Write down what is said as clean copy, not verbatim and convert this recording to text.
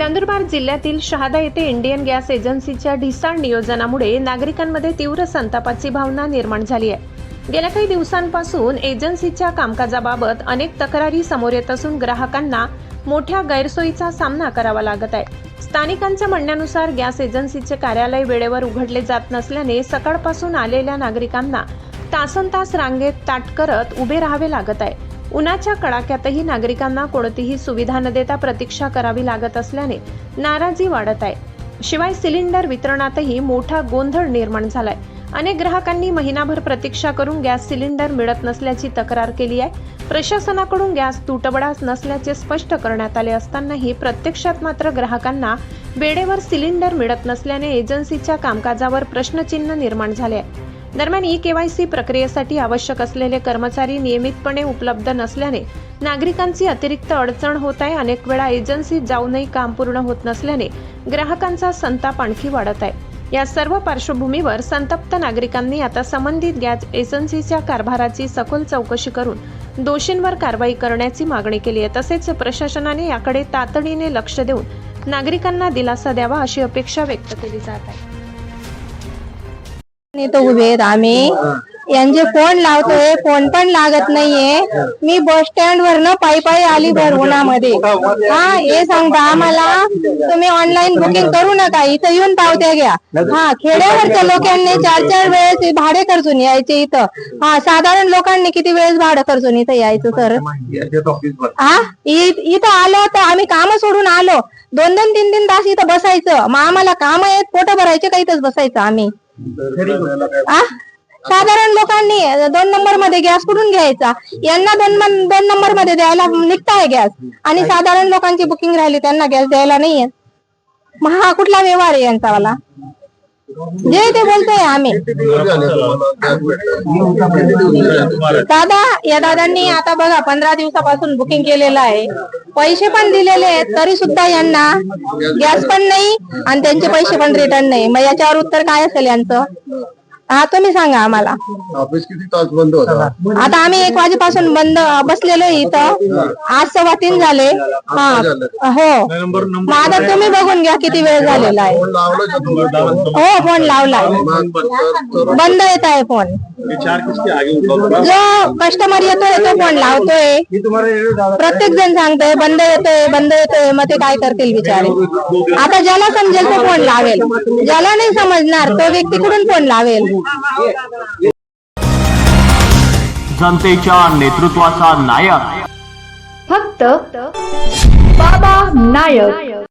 नंदुरबार जिल्ह्यातील शहादा येथे Indian gas एजन्सीच्या ढिसाळ नियोजनामुळे नागरिकांमध्ये तीव्र संतापाची भावना निर्माण झाली आहे। गेल्या काही दिवसांपासून एजन्सीच्या कामकाजाबाबत अनेक तक्रारी समोर येत असून ग्राहकांना मोठ्या गैरसोयीचा सामना करावा लागत आहे। स्थानिकांच्या म्हणण्यानुसार गॅस एजन्सीचे कार्यालय वेळेवर उघडले जात नसल्याने सकाळपासून आलेल्या नागरिकांना तासनतास रांगेत ताट करत उभे राहावे लागत आहे। उन्हाच्या कडाक्यातही नागरिकांना कोणतीही सुविधा न देता प्रतीक्षा करावी लागत असल्याने नाराजी वाढत आहे। शिवाय सिलेंडर वितरणातही मोठा गोंधळ निर्माण झालाय। अनेक ग्राहकांनी महिनाभर प्रतीक्षा करून गॅस सिलेंडर मिळत नसल्याची तक्रार केली आहे। प्रशासनाकडून गॅस तुटवडा नसल्याचे स्पष्ट करण्यात आले असतानाही प्रत्यक्षात मात्र ग्राहकांना वेळेवर सिलेंडर मिळत नसल्याने एजन्सीच्या कामकाजावर प्रश्नचिन्ह निर्माण झाले आहे। दरम्यान ई-केवायसी प्रक्रियेसाठी आवश्यक असलेले कर्मचारी नियमितपणे उपलब्ध नसल्याने नागरिकांची अतिरिक्त अडचण होत आहे। अनेक वेळा एजन्सीत जाऊनही काम पूर्ण होत नसल्याने ग्राहकांचा संताप आणखी वाढत आहे। या सर्व पार्श्वभूमीवर संतप्त नागरिकांनी आता संबंधित गॅस एजन्सीच्या कारभाराची सखोल चौकशी करून दोषींवर कारवाई करण्याची मागणी केली आहे। तसेच प्रशासनाने याकडे तातडीने लक्ष देऊन नागरिकांना दिलासा द्यावा अशी अपेक्षा व्यक्त केली जात आहे। तो उभे आहेत आम्ही यांचे फोन लावतोय, फोन पण लागत नाहीये। मी बस स्टँड वरनं पायी आली भर उन्हामध्ये। हे सांगता आम्हाला तुम्ही ऑनलाईन बुकिंग करू नका, इथं येऊन पावत्या घ्या। खेड्यावरच्या लोकांनी 4-4 वेळेस भाडे खर्चून यायचे इथं। साधारण लोकांनी किती वेळेस भाडं खर्चून इथं यायचं सर? इथं आलो तर आम्ही काम सोडून आलो, 2-2, 3-3 तास इथं बसायचं। मग आम्हाला काम आहेत, पोट भरायचे का इथंच बसायचं आम्ही? साधारण लोकांनी 2 नंबर मध्ये गॅस कुठून घ्यायचा? यांना 2 नंबर मध्ये द्यायला निघताय गॅस, आणि साधारण लोकांची बुकिंग राहिली त्यांना गॅस द्यायला नाहीये। मग हा कुठला व्यवहार आहे यांचा वाला? जे ते बोलतोय आम्ही। या दादांनी आता बघा 15 दिवसापासून बुकिंग केलेलं आहे, पैसे पण दिलेले आहेत, तरी सुद्धा यांना गॅस पण नाही आणि त्यांचे पैसे पण रिटर्न नाही। मग याच्यावर उत्तर काय असेल यांचं? तुम्ही सांगा आम्हाला। ऑफिस किती तास बंद होता? आता आम्ही 1 वाजेपासून बंद बसलेलो इथं, आज 2:15 झाले। हो, मग आता तुम्ही बघून घ्या किती वेळ झालेला आहे। हो, फोन लावलाय, बंद येत आहे फोन। जो कस्टमर येतोय तो फोन लावतोय, प्रत्येक जण सांगतोय बंद येतोय बंद येतोय। मग ते काय करतील बिचारे? आता ज्याला समजेल तो फोन लावेल, ज्याला नाही समजणार तो व्यक्ती कुठून फोन लावेल? जनतेच्या नेतृत्वाचा नायक फक्त बाबा नायक।